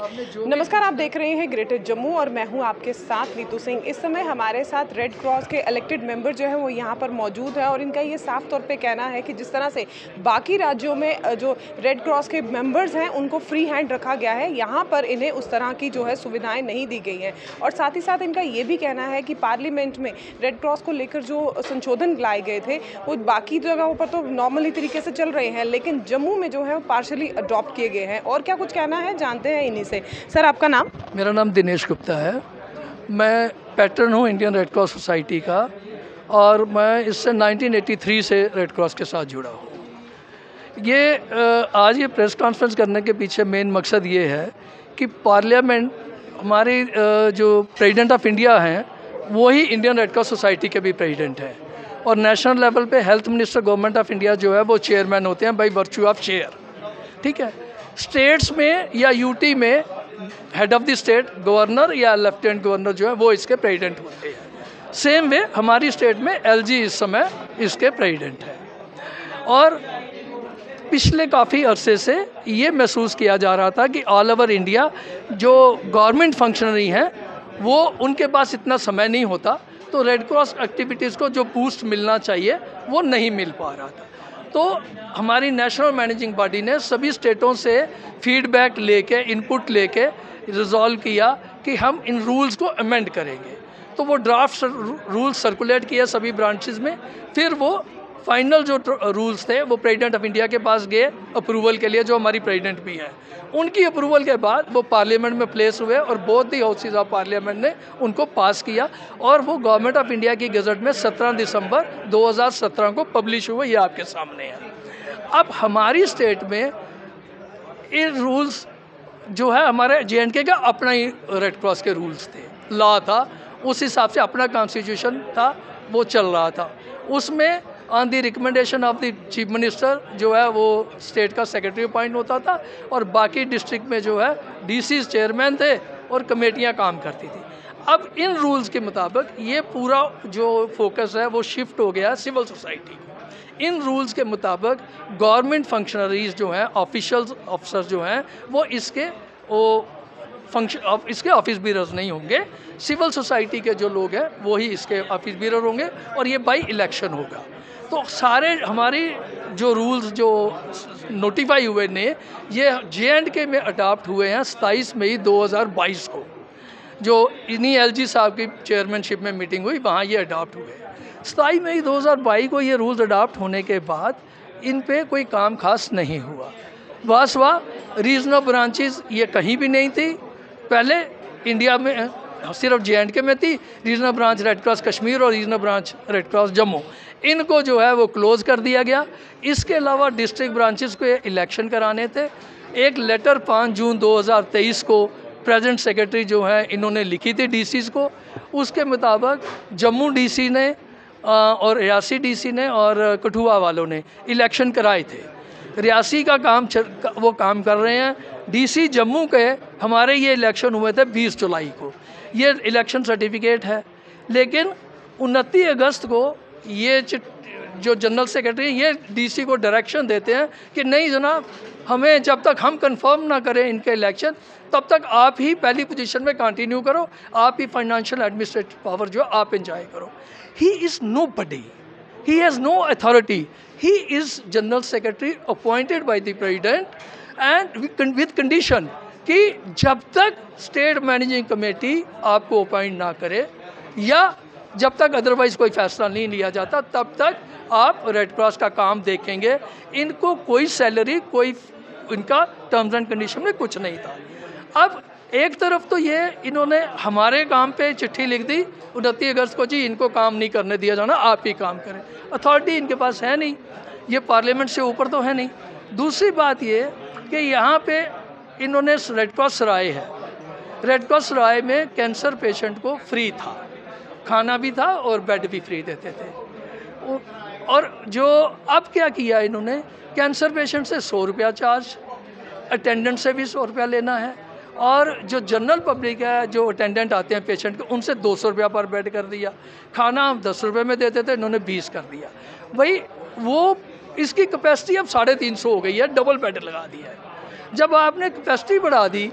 नमस्कार, आप देख रहे हैं ग्रेटर जम्मू और मैं हूं आपके साथ नीतू सिंह। इस समय हमारे साथ रेड क्रॉस के इलेक्टेड मेंबर जो है वो यहां पर मौजूद है और इनका ये साफ तौर पे कहना है कि जिस तरह से बाकी राज्यों में जो रेड क्रॉस के मेंबर्स हैं उनको फ्री हैंड रखा गया है, यहां पर इन्हें उस तरह की जो है सुविधाएं नहीं दी गई हैं। और साथ ही साथ इनका ये भी कहना है कि पार्लियामेंट में रेड क्रॉस को लेकर जो संशोधन लाए गए थे वो बाकी जगहों पर तो नॉर्मली तरीके से चल रहे हैं, लेकिन जम्मू में जो है वो पार्शली अडॉप्ट किए गए हैं। और क्या कुछ कहना है जानते हैं इन्हीं से। सर, आपका नाम? मेरा नाम दिनेश गुप्ता है। मैं पैटर्न हूँ इंडियन रेड क्रॉस सोसाइटी का और मैं इससे 1983 से रेड क्रॉस के साथ जुड़ा हूँ। आज ये प्रेस कॉन्फ्रेंस करने के पीछे मेन मकसद ये है कि पार्लियामेंट हमारी जो प्रेसिडेंट ऑफ इंडिया हैं वो ही इंडियन रेड क्रॉस सोसाइटी के भी प्रेसिडेंट हैं और नेशनल लेवल पे health minister government of India जो है वो चेयरमैन होते हैं बाई वर्च्यू ऑफ चेयर। ठीक है, स्टेट्स में या यूटी में head of the state governor या लेफ्टिनेंट गवर्नर जो है वो इसके प्रेसिडेंट होते हैं। सेम वे हमारी स्टेट में एलजी इस समय इसके प्रेसिडेंट है। और पिछले काफ़ी अरसे से ये महसूस किया जा रहा था कि ऑल ओवर इंडिया जो गवर्नमेंट फंक्शनरी हैं वो उनके पास इतना समय नहीं होता, तो रेड क्रॉस एक्टिविटीज़ को जो बूस्ट मिलना चाहिए वो नहीं मिल पा रहा था। तो हमारी नेशनल मैनेजिंग बॉडी ने सभी स्टेटों से फीडबैक लेके इनपुट लेके रिजॉल्व किया कि हम इन रूल्स को अमेंड करेंगे। तो वो ड्राफ्ट रूल्स सर्कुलेट किए सभी ब्रांचेस में, फिर वो फाइनल जो रूल्स थे वो प्रेसिडेंट ऑफ इंडिया के पास गए अप्रूवल के लिए, जो हमारी प्रेसिडेंट भी हैं। उनकी अप्रूवल के बाद वो पार्लियामेंट में प्लेस हुए और both the houses of parliament ने उनको पास किया और वो गवर्नमेंट ऑफ इंडिया की गजट में 17 दिसंबर 2017 को पब्लिश हुए। ये आपके सामने है। अब हमारी स्टेट में ये रूल्स जो है हमारे JNK का अपना ही रेड क्रॉस के रूल्स थे, लॉ था, उस हिसाब से अपना कॉन्स्टिट्यूशन था, वो चल रहा था। उसमें on the recommendation of the chief minister जो है वो स्टेट का सेक्रेटरी अपॉइंट होता था और बाकी डिस्ट्रिक्ट में जो है DCs चेयरमैन थे और कमेटियां काम करती थी। अब इन रूल्स के मुताबिक ये पूरा जो फोकस है वो शिफ्ट हो गया सिविल सोसाइटी। इन रूल्स के मुताबिक गवर्नमेंट फंक्शनरीज जो हैं, ऑफिशियल्स अफसर जो हैं वो इसके ऑफिस बीरर्स नहीं होंगे। सिविल सोसाइटी के जो लोग हैं वो ही इसके ऑफिस बीरर होंगे और ये बाई इलेक्शन होगा। तो सारे हमारी जो रूल्स जो नोटिफाई हुए ने ये JNK में अडॉप्ट हुए हैं 27 मई 2022 को, जो इन्हीं LG साहब की चेयरमैनशिप में मीटिंग हुई, वहाँ ये अडॉप्ट हुए। 27 मई 2022 को ये रूल्स अडॉप्ट होने के बाद इन पे कोई काम खास नहीं हुआ। वाह रीजनल ब्रांचेस ये कहीं भी नहीं थी। पहले इंडिया में सिर्फ JNK में थी regional branch Red Cross Kashmir और regional branch Red Cross Jammu, इनको जो है वो क्लोज़ कर दिया गया। इसके अलावा डिस्ट्रिक्ट ब्रांचेस को इलेक्शन कराने थे। एक लेटर 5 जून 2023 को प्रेजेंट सेक्रेटरी जो है इन्होंने लिखी थी DCs को, उसके मुताबिक जम्मू DC ने और रियासी DC ने और कठुआ वालों ने इलेक्शन कराए थे। रियासी का वो काम कर रहे हैं। DC जम्मू के हमारे ये इलेक्शन हुए थे 20 जुलाई को, ये इलेक्शन सर्टिफिकेट है। लेकिन 29 अगस्त को ये जो जनरल सेक्रेटरी ये DC को डायरेक्शन देते हैं कि नहीं जनाब, हमें जब तक हम कंफर्म ना करें इनके इलेक्शन तब तक आप ही पहली पोजीशन में कंटिन्यू करो, आप ही फाइनेंशियल एडमिनिस्ट्रेटिव पावर जो आप एंजॉय करो। He is nobody, he has no authority, he is general secretary appointed by the president and with condition कि जब तक स्टेट मैनेजिंग कमेटी आपको अपॉइंट ना करे या जब तक अदरवाइज कोई फैसला नहीं लिया जाता तब तक आप रेड क्रॉस का काम देखेंगे। इनको कोई सैलरी, कोई इनका टर्म्स एंड कंडीशन में कुछ नहीं था। अब एक तरफ तो ये इन्होंने हमारे काम पे चिट्ठी लिख दी 29 अगस्त को, जी इनको काम नहीं करने दिया जाना, आप ही काम करें। अथॉरिटी इनके पास है नहीं, ये पार्लियामेंट से ऊपर तो है नहीं। दूसरी बात ये कि यहाँ पे इन्होंने रेड क्रॉस सराय है, रेड क्रॉस सराय में कैंसर पेशेंट को फ्री था, खाना भी था और बेड भी फ्री देते थे। और जो अब क्या किया इन्होंने, कैंसर पेशेंट से 100 रुपया चार्ज, अटेंडेंट से भी 100 रुपया लेना है और जो जनरल पब्लिक है जो अटेंडेंट आते हैं पेशेंट के उनसे 200 रुपया पर बेड कर दिया। खाना हम 10 रुपये में देते थे, इन्होंने 20 कर दिया। भाई वो इसकी कैपेसिटी अब 350 हो गई है, डबल बेड लगा दिया है। जब आपने कैपेसिटी बढ़ा दी,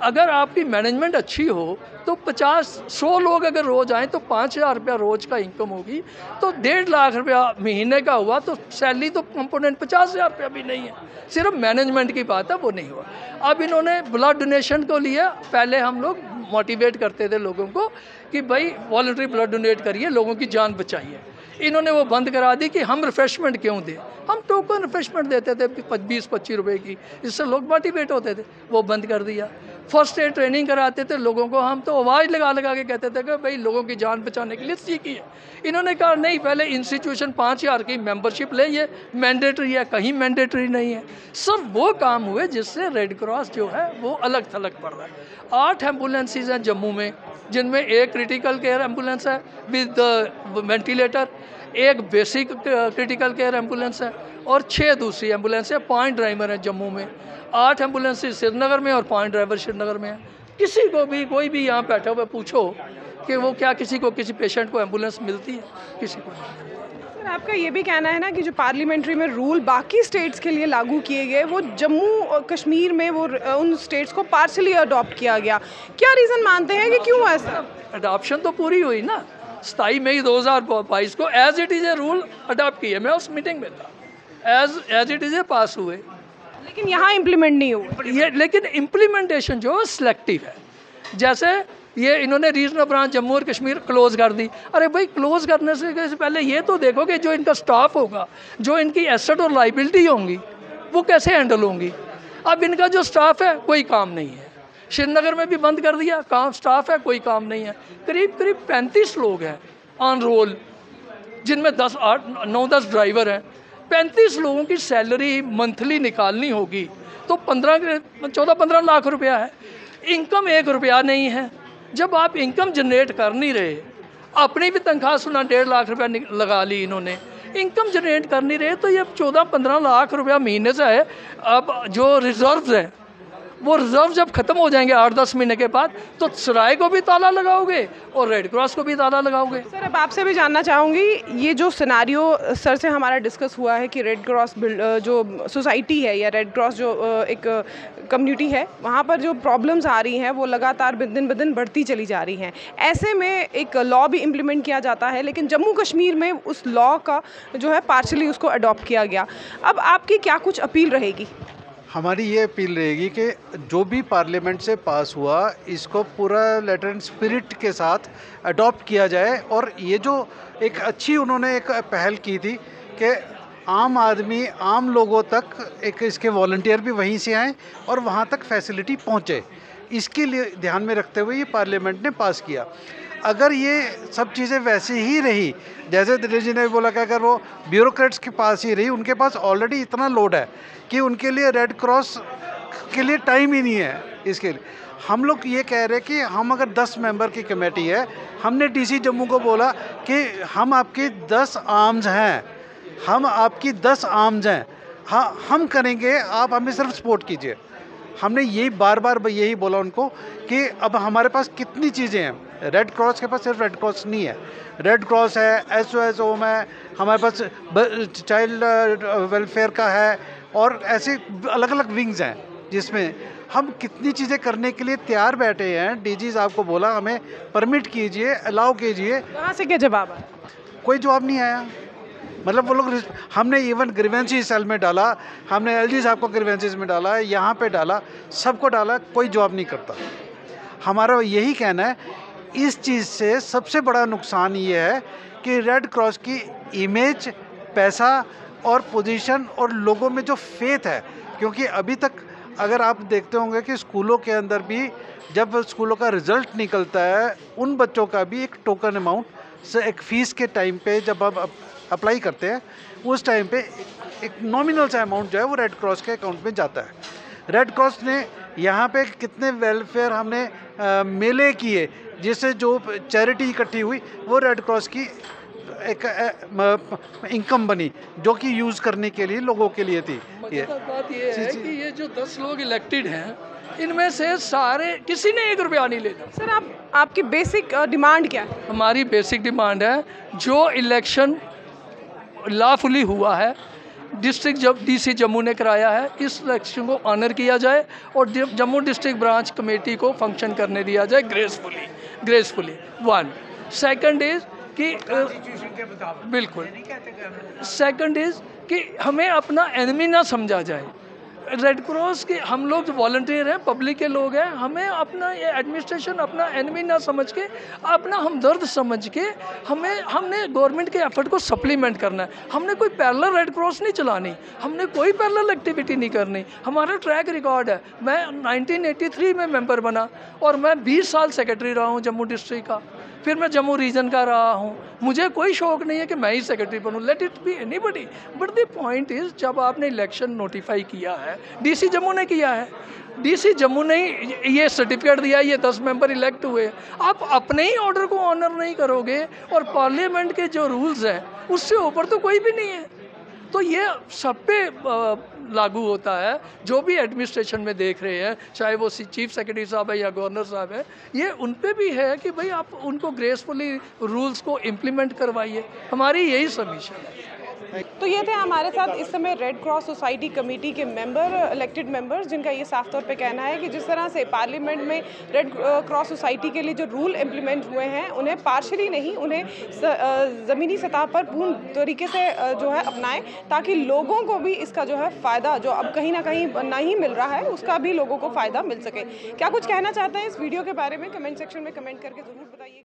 अगर आपकी मैनेजमेंट अच्छी हो तो 50-100 लोग अगर रोज़ आएँ तो 5,000 रुपया रोज़ का इनकम होगी, तो 1.5 लाख रुपया महीने का हुआ, तो सैलरी तो कंपोनेंट 50,000 रुपया भी नहीं है, सिर्फ मैनेजमेंट की बात है, वो नहीं हुआ। अब इन्होंने ब्लड डोनेशन को लिया, पहले हम लोग मोटिवेट करते थे लोगों को कि भाई वॉलंटरी ब्लड डोनेट करिए, लोगों की जान बचाइए। इन्होंने वो बंद करा दी कि हम रिफ़्रेशमेंट क्यों दें, हम टोकन रिफ़्रेशमेंट देते थे 20-25 रुपए की, इससे लोग मोटिवेट होते थे, वो बंद कर दिया। फर्स्ट एड ट्रेनिंग कराते थे लोगों को, हम तो आवाज़ लगा लगा के कहते थे कि भाई लोगों की जान बचाने के लिए सीखिए। इन्होंने कहा नहीं, पहले इंस्टीट्यूशन 5,000 की मेंबरशिप ले, ये मैंडेटरी है, कहीं मैंडेटरी नहीं है। सब वो काम हुए जिससे रेड क्रॉस जो है वो अलग थलग पड़ रहा है। 8 एम्बुलेंसेज हैं जम्मू में, जिनमें एक क्रिटिकल केयर एम्बुलेंस है विद वेंटिलेटर, एक बेसिक क्रिटिकल केयर एम्बुलेंस है और 6 दूसरी एम्बुलेंस है। पॉइंट ड्राइवर है जम्मू में, 8 एम्बुलेंस श्रीनगर में और पॉइंट ड्राइवर श्रीनगर में है। किसी को भी, कोई भी यहाँ बैठा हुआ पूछो कि वो क्या किसी को, किसी पेशेंट को एम्बुलेंस मिलती है, किसी को नहीं। सर, आपका ये भी कहना है ना कि जो पार्लियामेंट्री में रूल बाकी स्टेट्स के लिए लागू किए गए, वो जम्मू और कश्मीर में वो उन स्टेट्स को पार्शली अडॉप्ट किया गया, क्या रीज़न मानते हैं कि क्यों ऐसा? अडॉप्शन तो पूरी हुई ना, 27 मई 2022 को as it is a rule adopt किए। मैं उस मीटिंग में था, as it is a pass हुए, लेकिन यहाँ इम्प्लीमेंट नहीं हुआ ये। लेकिन इम्प्लीमेंटेशन जो सिलेक्टिव है, जैसे ये इन्होंने रीजनल ब्रांच जम्मू और कश्मीर क्लोज़ कर दी। अरे भाई, क्लोज़ करने से पहले ये तो देखो कि जो इनका स्टाफ होगा, जो इनकी एसेट और लाइबिलिटी होंगी, वो कैसे हैंडल होंगी। अब इनका जो स्टाफ है कोई काम नहीं है, श्रीनगर में भी बंद कर दिया, काम स्टाफ है कोई काम नहीं है। करीब 35 लोग हैं ऑन रोल, जिनमें 9-10 ड्राइवर हैं। 35 लोगों की सैलरी मंथली निकालनी होगी तो 14-15 लाख रुपया है। इनकम 1 रुपया नहीं है। जब आप इनकम जनरेट कर नहीं रहे, अपनी भी तनख्वाह सुना 1.5 लाख रुपया लगा ली इन्होंने, इनकम जनरेट कर नहीं रहे, तो ये 14-15 लाख रुपया महीने से है। अब जो रिजर्व्स हैं, वो रिजर्व जब ख़त्म हो जाएंगे 8-10 महीने के बाद, तो सराय को भी ताला लगाओगे और रेड क्रॉस को भी ताला लगाओगे। सर, अब आपसे भी जानना चाहूँगी, ये जो सिनारियो सर से हमारा डिस्कस हुआ है कि रेड क्रॉस जो सोसाइटी है या रेड क्रॉस जो एक कम्युनिटी है, वहाँ पर जो प्रॉब्लम्स आ रही हैं वो लगातार दिन ब दिन बढ़ती चली जा रही हैं। ऐसे में एक लॉ भी इम्प्लीमेंट किया जाता है, लेकिन जम्मू कश्मीर में उस लॉ का जो है पार्शली उसको अडॉप्ट किया गया। अब आपकी क्या कुछ अपील रहेगी? हमारी ये अपील रहेगी कि जो भी पार्लियामेंट से पास हुआ, इसको पूरा लेटर एंड स्पिरिट के साथ अडॉप्ट किया जाए। और ये जो एक अच्छी उन्होंने एक पहल की थी कि आम आदमी, आम लोगों तक एक इसके वॉलंटियर भी वहीं से आएँ और वहाँ तक फैसिलिटी पहुँचे, इसके लिए ध्यान में रखते हुए ये पार्लियामेंट ने पास किया। अगर ये सब चीज़ें वैसे ही रही, जैसे दिनेश जी ने बोला कि अगर वो ब्यूरोक्रेट्स के पास ही रही, उनके पास ऑलरेडी इतना लोड है कि उनके लिए रेड क्रॉस के लिए टाइम ही नहीं है। इसके लिए हम लोग ये कह रहे हैं कि हम अगर 10 मेंबर की कमेटी है, हमने डीसी जम्मू को बोला कि हम आपके 10 आर्म्स हैं, हम आपकी 10 आर्म्स हैं, हाँ हम करेंगे, आप हमें सिर्फ सपोर्ट कीजिए। हमने यही बार बार यही बोला उनको कि अब हमारे पास कितनी चीज़ें हैं। रेड क्रॉस के पास सिर्फ रेड क्रॉस नहीं है, रेड क्रॉस है, SOS होम है, हमारे पास चाइल्ड वेलफेयर का है, और ऐसे अलग अलग विंग्स हैं जिसमें हम कितनी चीज़ें करने के लिए तैयार बैठे हैं। डीजी साहब को बोला हमें परमिट कीजिए, अलाउ कीजिए। वहाँ से क्या जवाब आया? कोई जवाब नहीं आया। मतलब वो लोग, हमने इवन ग्रीवेंसी सेल में डाला, हमने LG साहब को ग्रीवेंसीज में डाला, यहाँ पे डाला, सबको डाला, कोई जवाब नहीं करता। हमारा यही कहना है, इस चीज़ से सबसे बड़ा नुकसान ये है कि रेड क्रॉस की इमेज, पैसा और पोजीशन और लोगों में जो फेथ है, क्योंकि अभी तक अगर आप देखते होंगे कि स्कूलों के अंदर भी जब स्कूलों का रिज़ल्ट निकलता है, उन बच्चों का भी एक टोकन अमाउंट से, एक फ़ीस के टाइम पे जब आप अप्लाई करते हैं, उस टाइम पे एक नॉमिनल सा अमाउंट जो है वो रेड क्रॉस के अकाउंट में जाता है। रेड क्रॉस ने यहाँ पे कितने वेलफेयर हमने मेले किए, जिससे जो चैरिटी इकट्ठी हुई वो रेड क्रॉस की एक इनकम बनी, जो कि यूज़ करने के लिए लोगों के लिए थी। बात ये है कि ये जो 10 लोग इलेक्टेड हैं, इनमें से सारे किसी ने 1 रुपया नहीं लेना। सर, आपकी बेसिक डिमांड क्या है? हमारी बेसिक डिमांड है, जो इलेक्शन लॉफुली हुआ है, डीसी जम्मू ने कराया है, इस इलेक्शन को ऑनर किया जाए और जम्मू डिस्ट्रिक्ट ब्रांच कमेटी को फंक्शन करने दिया जाए ग्रेसफुली। वन सेकंड इज़ कि बिल्कुल सेकंड इज़ कि हमें अपना एनिमी ना समझा जाए। रेड क्रॉस के हम लोग जो वॉलंटियर हैं, पब्लिक के लोग हैं, हमें अपना ये एडमिनिस्ट्रेशन अपना एनिमी ना समझ के, अपना हमदर्द समझ के हमने गवर्नमेंट के एफर्ट को सप्लीमेंट करना है। हमने कोई पैरेलल रेड क्रॉस नहीं चलानी, हमने कोई पैरेलल एक्टिविटी नहीं करनी। हमारा ट्रैक रिकॉर्ड है, मैं 1983 में मेंबर बना और मैं 20 साल सेक्रेटरी रहा हूँ जम्मू डिस्ट्रिक्ट का, फिर मैं जम्मू रीजन का रहा हूँ। मुझे कोई शौक़ नहीं है कि मैं ही सेक्रेटरी बनूँ, let it be anybody, but the point is जब आपने इलेक्शन नोटिफाई किया है, डीसी जम्मू ने किया है, डीसी जम्मू ने ये सर्टिफिकेट दिया, ये 10 मेंबर इलेक्ट हुए, आप अपने ही ऑर्डर को ऑनर नहीं करोगे और पार्लियामेंट के जो रूल्स हैं उससे ऊपर तो कोई भी नहीं है। तो ये सब पे लागू होता है, जो भी एडमिनिस्ट्रेशन में देख रहे हैं, चाहे वो चीफ सेक्रेटरी साहब है या गवर्नर साहब है, ये उन पे भी है कि भाई आप उनको ग्रेसफुली रूल्स को इम्प्लीमेंट करवाइए। हमारी यही सबमिशन है। तो ये थे हमारे साथ इस समय रेड क्रॉस सोसाइटी कमेटी के मेंबर, इलेक्टेड मेंबर्स, जिनका ये साफ तौर पे कहना है कि जिस तरह से पार्लियामेंट में रेड क्रॉस सोसाइटी के लिए जो रूल इम्प्लीमेंट हुए हैं, उन्हें पार्शली नहीं, उन्हें ज़मीनी सतह पर पूर्ण तरीके से जो है अपनाएं, ताकि लोगों को भी इसका जो है फ़ायदा, जो अब कहीं ना कहीं नहीं मिल रहा है, उसका भी लोगों को फ़ायदा मिल सके। क्या कुछ कहना चाहते हैं इस वीडियो के बारे में? कमेंट सेक्शन में कमेंट करके ज़रूर बताइए।